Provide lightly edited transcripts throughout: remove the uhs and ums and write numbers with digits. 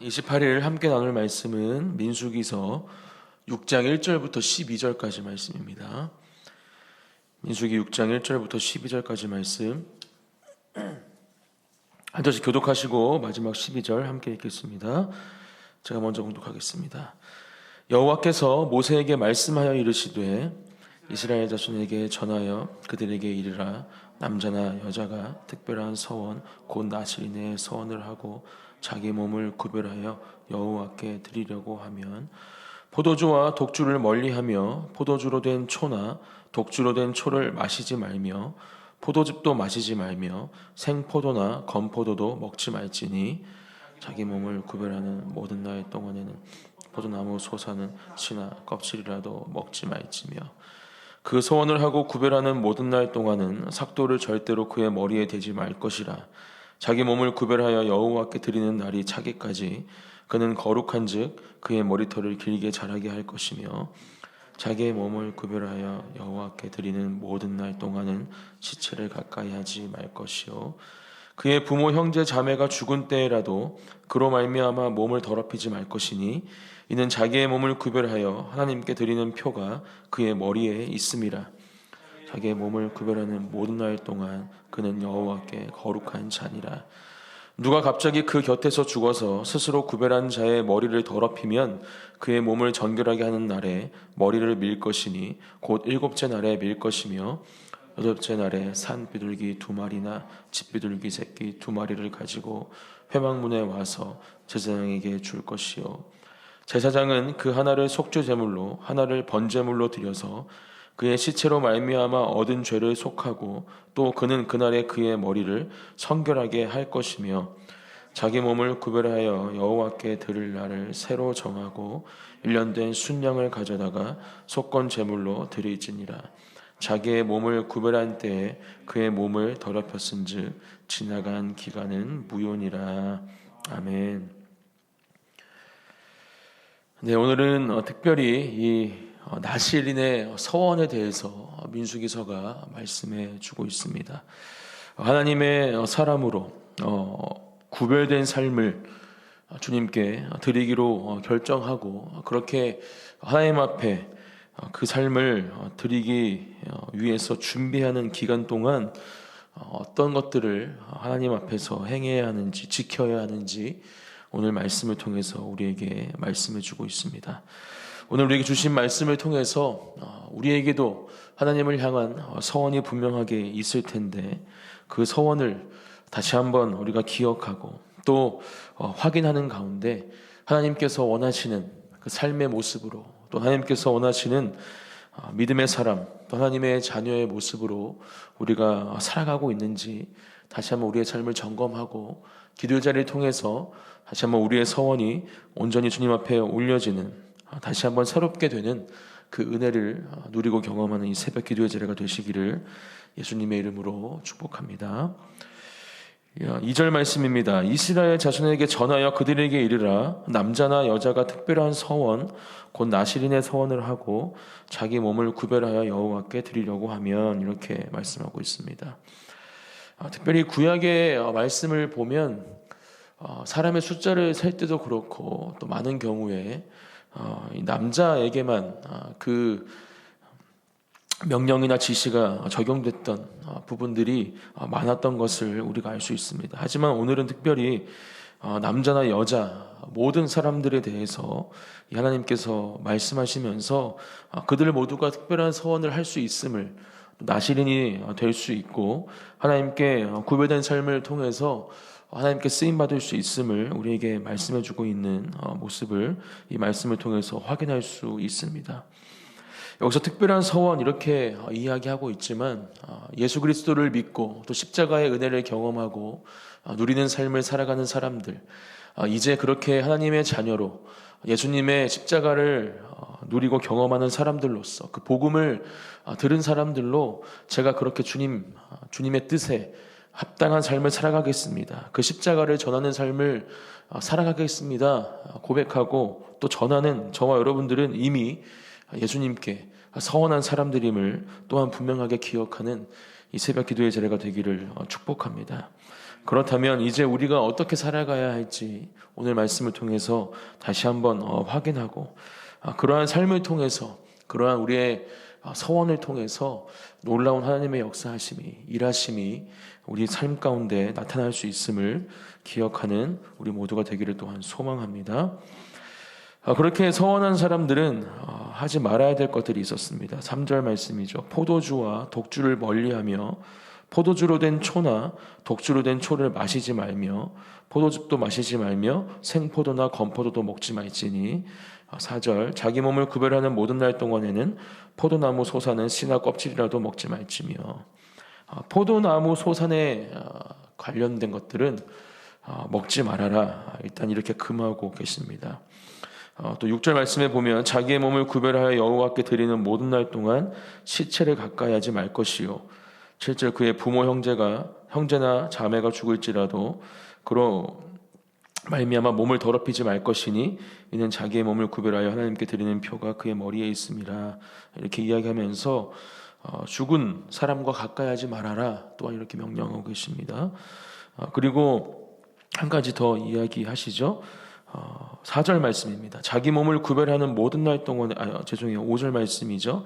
28일 함께 나눌 말씀은 민수기서 6장 1절부터 12절까지 말씀입니다. 민수기 6장 1절부터 12절까지 말씀 한 절씩 교독하시고 마지막 12절 함께 읽겠습니다. 제가 먼저 봉독하겠습니다. 여호와께서 모세에게 말씀하여 이르시되 이스라엘 자손에게 전하여 그들에게 이르라. 남자나 여자가 특별한 서원 곧 나실인의 서원을 하고 자기 몸을 구별하여 여호와께 드리려고 하면 포도주와 독주를 멀리하며 포도주로 된 초나 독주로 된 초를 마시지 말며 포도즙도 마시지 말며 생포도나 건포도도 먹지 말지니 자기 몸을 구별하는 모든 날 동안에는 포도나무 솟아는 씨나 껍질이라도 먹지 말지며 그 소원을 하고 구별하는 모든 날 동안은 삭도를 절대로 그의 머리에 대지 말 것이라. 자기 몸을 구별하여 여호와께 드리는 날이 차기까지 그는 거룩한즉 그의 머리털을 길게 자라게 할 것이며 자기의 몸을 구별하여 여호와께 드리는 모든 날 동안은 시체를 가까이 하지 말 것이요 그의 부모 형제 자매가 죽은 때라도 그로 말미암아 몸을 더럽히지 말 것이니 이는 자기의 몸을 구별하여 하나님께 드리는 표가 그의 머리에 있음이라. 자기의 몸을 구별하는 모든 날 동안 그는 여호와께 거룩한 자니라. 누가 갑자기 그 곁에서 죽어서 스스로 구별한 자의 머리를 더럽히면 그의 몸을 정결하게 하는 날에 머리를 밀 것이니 곧 일곱째 날에 밀 것이며 여덟째 날에 산 비둘기 2마리나 집 비둘기 새끼 2마리를 가지고 회막문에 와서 제사장에게 줄 것이요 제사장은 그 하나를 속죄 제물로 하나를 번제물로 드려서 그의 시체로 말미암아 얻은 죄를 속하고 또 그는 그날에 그의 머리를 성결하게 할 것이며 자기 몸을 구별하여 여호와께 드릴 날을 새로 정하고 1년 된 순양을 가져다가 속건 제물로 드릴지니라. 자기의 몸을 구별한 때에 그의 몸을 더럽혔은즉 지나간 기간은 무효니라. 아멘. 네, 오늘은 특별히 이 나실인의 서원에 대해서 민수기서가 말씀해 주고 있습니다. 하나님의 사람으로 구별된 삶을 주님께 드리기로 결정하고 그렇게 하나님 앞에 그 삶을 드리기 위해서 준비하는 기간 동안 어떤 것들을 하나님 앞에서 행해야 하는지 지켜야 하는지 오늘 말씀을 통해서 우리에게 말씀해 주고 있습니다. 오늘 우리에게 주신 말씀을 통해서 우리에게도 하나님을 향한 서원이 분명하게 있을 텐데 그 서원을 다시 한번 우리가 기억하고 또 확인하는 가운데 하나님께서 원하시는 그 삶의 모습으로 또 하나님께서 원하시는 믿음의 사람 또 하나님의 자녀의 모습으로 우리가 살아가고 있는지 다시 한번 우리의 삶을 점검하고 기도의 자리를 통해서 다시 한번 우리의 서원이 온전히 주님 앞에 올려지는 다시 한번 새롭게 되는 그 은혜를 누리고 경험하는 이 새벽 기도의 자리가 되시기를 예수님의 이름으로 축복합니다. 2절 말씀입니다. 이스라엘 자손에게 전하여 그들에게 이르라. 남자나 여자가 특별한 서원 곧 나실인의 서원을 하고 자기 몸을 구별하여 여호와께 드리려고 하면 이렇게 말씀하고 있습니다. 특별히 구약의 말씀을 보면 사람의 숫자를 셀 때도 그렇고 또 많은 경우에 남자에게만 그 명령이나 지시가 적용됐던 부분들이 많았던 것을 우리가 알 수 있습니다. 하지만 오늘은 특별히 남자나 여자 모든 사람들에 대해서 하나님께서 말씀하시면서 그들 모두가 특별한 서원을 할 수 있음을 나실인이 될 수 있고 하나님께 구별된 삶을 통해서 하나님께 쓰임받을 수 있음을 우리에게 말씀해주고 있는 모습을 이 말씀을 통해서 확인할 수 있습니다. 여기서 특별한 서원 이렇게 이야기하고 있지만 예수 그리스도를 믿고 또 십자가의 은혜를 경험하고 누리는 삶을 살아가는 사람들 이제 그렇게 하나님의 자녀로 예수님의 십자가를 누리고 경험하는 사람들로서 그 복음을 들은 사람들로 제가 그렇게 주님의 뜻에 합당한 삶을 살아가겠습니다. 그 십자가를 전하는 삶을 살아가겠습니다. 고백하고 또 전하는 저와 여러분들은 이미 예수님께 서원한 사람들임을 또한 분명하게 기억하는 이 새벽 기도의 자리가 되기를 축복합니다. 그렇다면 이제 우리가 어떻게 살아가야 할지 오늘 말씀을 통해서 다시 한번 확인하고 그러한 삶을 통해서 그러한 우리의 서원을 통해서 놀라운 하나님의 역사하심이 일하심이 우리 삶 가운데 나타날 수 있음을 기억하는 우리 모두가 되기를 또한 소망합니다. 그렇게 서원한 사람들은 하지 말아야 될 것들이 있었습니다. 3절 말씀이죠. 포도주와 독주를 멀리하며 포도주로 된 초나 독주로 된 초를 마시지 말며 포도즙도 마시지 말며 생포도나 건포도도 먹지 말지니 4절 자기 몸을 구별하는 모든 날 동안에는 포도나무 소사는 씨나 껍질이라도 먹지 말지며 포도나무 소산에 관련된 것들은 먹지 말아라 일단 이렇게 금하고 계십니다. 또 6절 말씀에 보면 자기의 몸을 구별하여 여호와께 드리는 모든 날 동안 시체를 가까이 하지 말 것이요 7절 그의 부모 형제나 자매가 죽을지라도 그로 말미암아 몸을 더럽히지 말 것이니 이는 자기의 몸을 구별하여 하나님께 드리는 표가 그의 머리에 있음이라 이렇게 이야기하면서 죽은 사람과 가까이 하지 말아라 또한 이렇게 명령하고 계십니다. 그리고 한 가지 더 이야기하시죠. 4절 말씀입니다. 자기 몸을 구별하는 모든 날 동안에 5절 말씀이죠.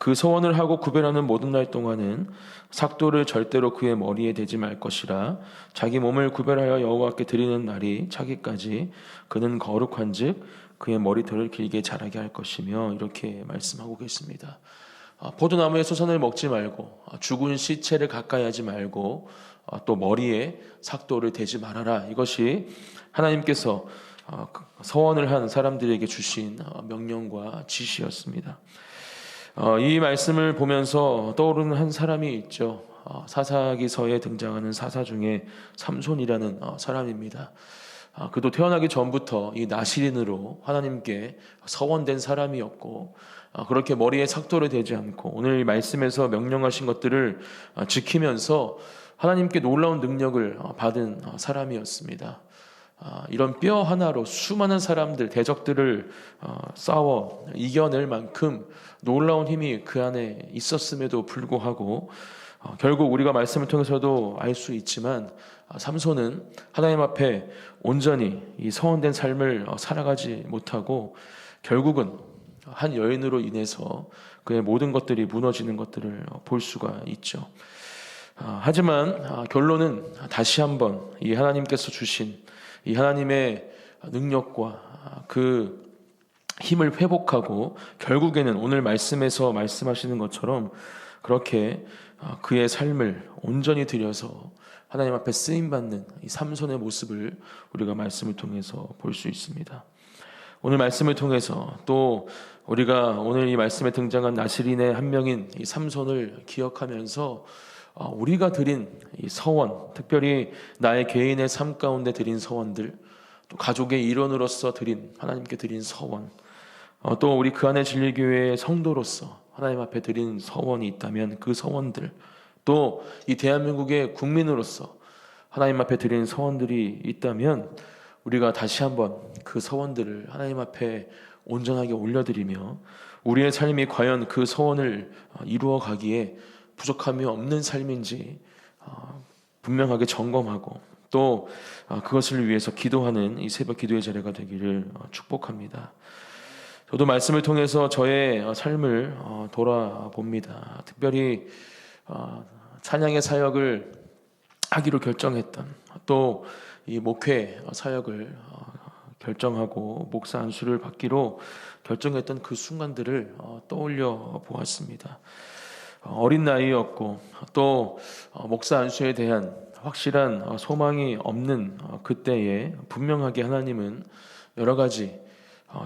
그 서원을 하고 구별하는 모든 날 동안은 삭도를 절대로 그의 머리에 대지 말 것이라 자기 몸을 구별하여 여호와께 드리는 날이 차기까지 그는 거룩한즉 그의 머리털을 길게 자라게 할 것이며 이렇게 말씀하고 계십니다. 포도나무의 소선을 먹지 말고 죽은 시체를 가까이 하지 말고 또 머리에 삭도를 대지 말아라. 이것이 하나님께서 서원을 한 사람들에게 주신 명령과 지시였습니다. 이 말씀을 보면서 떠오르는 한 사람이 있죠. 사사기서에 등장하는 사사 중에 삼손이라는 사람입니다. 그도 태어나기 전부터 이 나시린으로 하나님께 서원된 사람이었고 그렇게 머리에 삭도를 대지 않고 오늘 이 말씀에서 명령하신 것들을 지키면서 하나님께 놀라운 능력을 받은 사람이었습니다. 이런 뼈 하나로 수많은 사람들, 대적들을 싸워 이겨낼 만큼 놀라운 힘이 그 안에 있었음에도 불구하고 결국 우리가 말씀을 통해서도 알 수 있지만 삼손은 하나님 앞에 온전히 이 서원된 삶을 살아가지 못하고 결국은 한 여인으로 인해서 그의 모든 것들이 무너지는 것들을 볼 수가 있죠. 하지만 결론은 다시 한번 이 하나님께서 주신 이 하나님의 능력과 그 힘을 회복하고 결국에는 오늘 말씀에서 말씀하시는 것처럼 그렇게 그의 삶을 온전히 들여서 하나님 앞에 쓰임받는 이 삼손의 모습을 우리가 말씀을 통해서 볼 수 있습니다. 오늘 말씀을 통해서 또 우리가 오늘 이 말씀에 등장한 나시린의 한 명인 이 삼손을 기억하면서 우리가 드린 이 서원, 특별히 나의 개인의 삶 가운데 드린 서원들, 또 가족의 일원으로서 드린 하나님께 드린 서원, 또 우리 그 안에 진리교회의 성도로서 하나님 앞에 드린 서원이 있다면 그 서원들, 또 이 대한민국의 국민으로서 하나님 앞에 드린 서원들이 있다면 우리가 다시 한번 그 서원들을 하나님 앞에 온전하게 올려드리며 우리의 삶이 과연 그 서원을 이루어 가기에 부족함이 없는 삶인지 분명하게 점검하고 또 그것을 위해서 기도하는 이 새벽 기도의 자리가 되기를 축복합니다. 저도 말씀을 통해서 저의 삶을 돌아봅니다. 특별히 찬양의 사역을 하기로 결정했던 또 이 목회 사역을 결정하고 목사 안수를 받기로 결정했던 그 순간들을 떠올려 보았습니다. 어린 나이였고 또 목사 안수에 대한 확실한 소망이 없는 그때에 분명하게 하나님은 여러 가지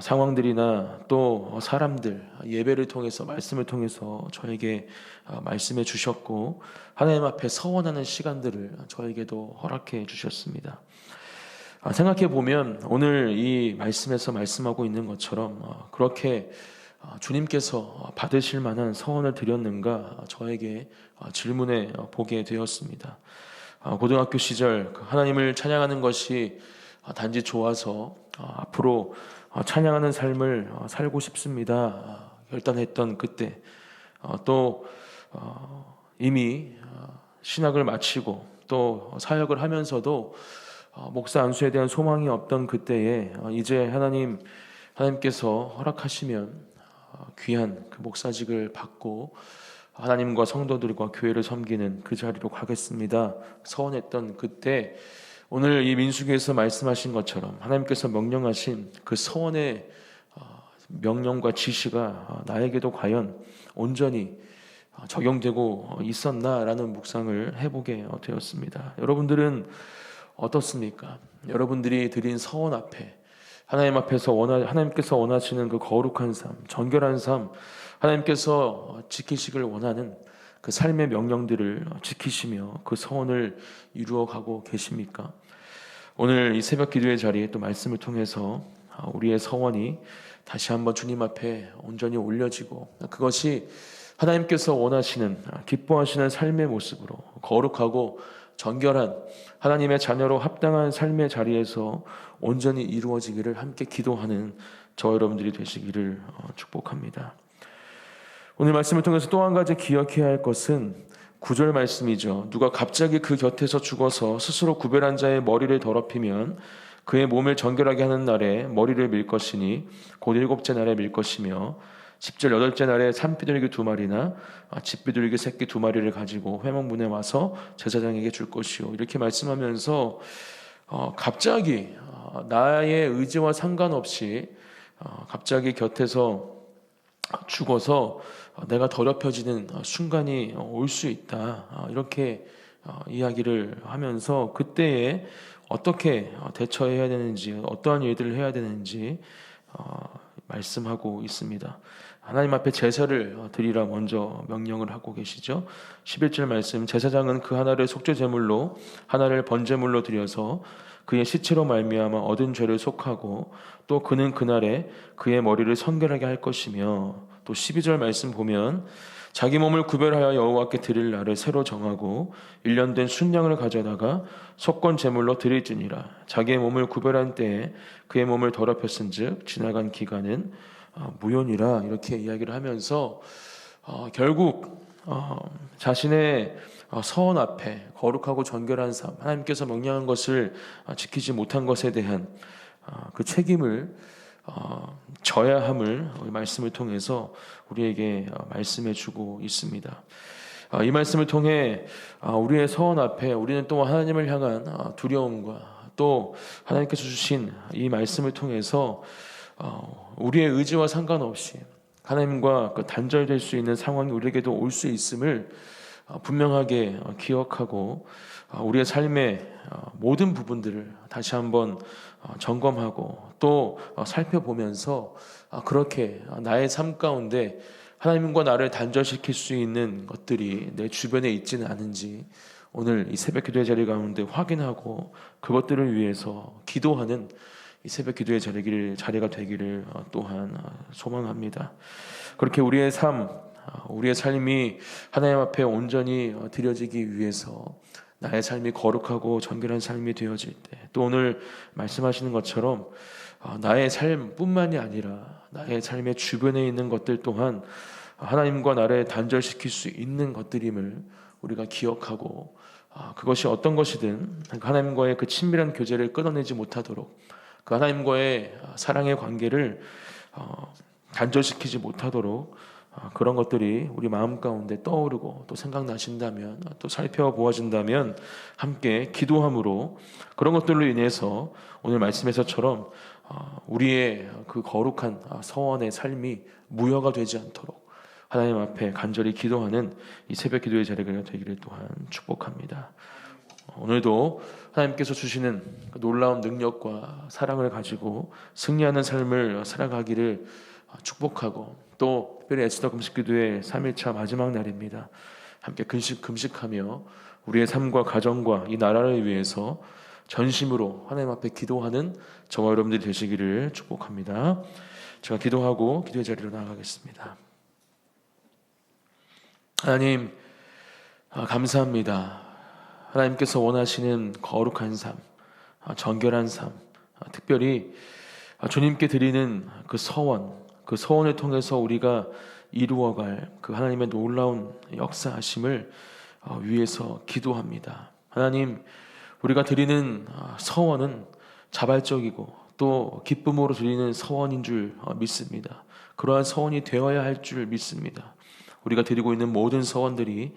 상황들이나 또 사람들 예배를 통해서 말씀을 통해서 저에게 말씀해 주셨고 하나님 앞에 서원하는 시간들을 저에게도 허락해 주셨습니다. 생각해 보면 오늘 이 말씀에서 말씀하고 있는 것처럼 그렇게 주님께서 받으실 만한 서원을 드렸는가 저에게 질문해 보게 되었습니다. 고등학교 시절 하나님을 찬양하는 것이 단지 좋아서 앞으로 찬양하는 삶을 살고 싶습니다 결단했던 그때 또 이미 신학을 마치고 또 사역을 하면서도 목사 안수에 대한 소망이 없던 그때에 이제 하나님께서 허락하시면 귀한 그 목사직을 받고 하나님과 성도들과 교회를 섬기는 그 자리로 가겠습니다 서원했던 그때, 오늘 이 민수기에서 말씀하신 것처럼 하나님께서 명령하신 그 서원의 명령과 지시가 나에게도 과연 온전히 적용되고 있었나라는 묵상을 해보게 되었습니다. 여러분들은 어떻습니까? 여러분들이 드린 서원 앞에 하나님 앞에서 하나님께서 원하시는 그 거룩한 삶, 정결한 삶, 하나님께서 지키시길 원하는 그 삶의 명령들을 지키시며 그 서원을 이루어가고 계십니까? 오늘 이 새벽 기도의 자리에 또 말씀을 통해서 우리의 서원이 다시 한번 주님 앞에 온전히 올려지고, 그것이 하나님께서 원하시는 기뻐하시는 삶의 모습으로 거룩하고 정결한 하나님의 자녀로 합당한 삶의 자리에서 온전히 이루어지기를 함께 기도하는 저와 여러분들이 되시기를 축복합니다. 오늘 말씀을 통해서 또 한 가지 기억해야 할 것은 9절 말씀이죠. 누가 갑자기 그 곁에서 죽어서 스스로 구별한 자의 머리를 더럽히면 그의 몸을 정결하게 하는 날에 머리를 밀 것이니 곧 7째 날에 밀 것이며 10절 8째 날에 산비둘기 2마리나 집비둘기 새끼 2마리를 가지고 회막문에 와서 제사장에게 줄 것이요. 이렇게 말씀하면서 갑자기 나의 의지와 상관없이 갑자기 곁에서 죽어서 내가 더럽혀지는 순간이 올 수 있다, 이렇게 이야기를 하면서 그때에 어떻게 대처해야 되는지, 어떠한 일들을 해야 되는지 말씀하고 있습니다. 하나님 앞에 제사를 드리라 먼저 명령을 하고 계시죠. 11절 말씀, 제사장은 그 하나를 속죄 제물로 하나를 번제물로 드려서 그의 시체로 말미암아 얻은 죄를 속하고 또 그는 그날에 그의 머리를 성결하게 할 것이며, 또 12절 말씀 보면 자기 몸을 구별하여 여호와께 드릴 날을 새로 정하고 1년 된 순양을 가져다가 속건 제물로 드릴지니라. 자기의 몸을 구별한 때에 그의 몸을 더럽혔은즉 지나간 기간은 무효니라. 이렇게 이야기를 하면서 결국 자신의 서원 앞에 거룩하고 정결한 삶, 하나님께서 명령한 것을 지키지 못한 것에 대한 그 책임을 져야 함을 말씀을 통해서 우리에게 말씀해 주고 있습니다. 이 말씀을 통해 우리의 서원 앞에 우리는 또 하나님을 향한 두려움과 또 하나님께서 주신 이 말씀을 통해서 우리의 의지와 상관없이 하나님과 단절될 수 있는 상황이 우리에게도 올 수 있음을 분명하게 기억하고 우리의 삶의 모든 부분들을 다시 한번 점검하고 또 살펴보면서 그렇게 나의 삶 가운데 하나님과 나를 단절시킬 수 있는 것들이 내 주변에 있지는 않은지 오늘 이 새벽 기도의 자리 가운데 확인하고 그것들을 위해서 기도하는 이 새벽 기도의 자리가 되기를 또한 소망합니다. 그렇게 우리의 삶이 하나님 앞에 온전히 드려지기 위해서 나의 삶이 거룩하고 정결한 삶이 되어질 때, 또 오늘 말씀하시는 것처럼 나의 삶뿐만이 아니라 나의 삶의 주변에 있는 것들 또한 하나님과 나를 단절시킬 수 있는 것들임을 우리가 기억하고 그것이 어떤 것이든 하나님과의 그 친밀한 교제를 끊어내지 못하도록, 그 하나님과의 사랑의 관계를 단절시키지 못하도록 그런 것들이 우리 마음 가운데 떠오르고 또 생각나신다면, 또 살펴보아진다면 함께 기도함으로 그런 것들로 인해서 오늘 말씀에서처럼 우리의 그 거룩한 서원의 삶이 무효가 되지 않도록 하나님 앞에 간절히 기도하는 이 새벽 기도의 자리가 되기를 또한 축복합니다. 오늘도 하나님께서 주시는 놀라운 능력과 사랑을 가지고 승리하는 삶을 살아가기를 축복하고, 또 특별히 에스더 금식기도의 3일차 마지막 날입니다. 함께 금식하며 우리의 삶과 가정과 이 나라를 위해서 전심으로 하나님 앞에 기도하는 저와 여러분들이 되시기를 축복합니다. 제가 기도하고 기도의 자리로 나아가겠습니다. 하나님, 감사합니다. 하나님께서 원하시는 거룩한 삶, 정결한 삶, 특별히 주님께 드리는 그 서원을 통해서 우리가 이루어갈 그 하나님의 놀라운 역사하심을 위해서 기도합니다. 하나님, 우리가 드리는 서원은 자발적이고 또 기쁨으로 드리는 서원인 줄 믿습니다. 그러한 서원이 되어야 할 줄 믿습니다. 우리가 드리고 있는 모든 서원들이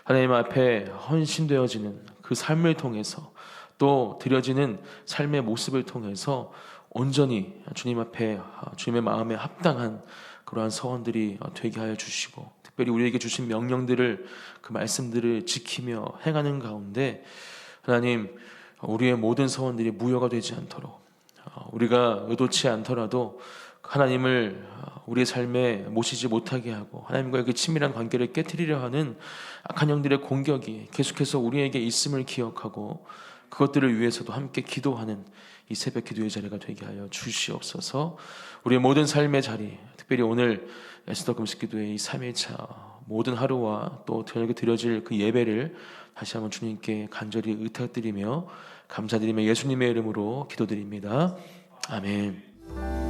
하나님 앞에 헌신되어지는 그 삶을 통해서 또 드려지는 삶의 모습을 통해서 온전히 주님 앞에 주님의 마음에 합당한 그러한 서원들이 되게 하여 주시고, 특별히 우리에게 주신 명령들을, 그 말씀들을 지키며 행하는 가운데 하나님, 우리의 모든 서원들이 무효가 되지 않도록, 우리가 의도치 않더라도 하나님을 우리의 삶에 모시지 못하게 하고 하나님과의 그 친밀한 관계를 깨트리려 하는 악한 영들의 공격이 계속해서 우리에게 있음을 기억하고 그것들을 위해서도 함께 기도하는 이 새벽 기도의 자리가 되게 하여 주시옵소서. 우리의 모든 삶의 자리, 특별히 오늘 에스더 금식기도의 이 3일차 모든 하루와 또 저녁에 드려질 그 예배를 다시 한번 주님께 간절히 의탁드리며 감사드리며 예수님의 이름으로 기도드립니다. 아멘.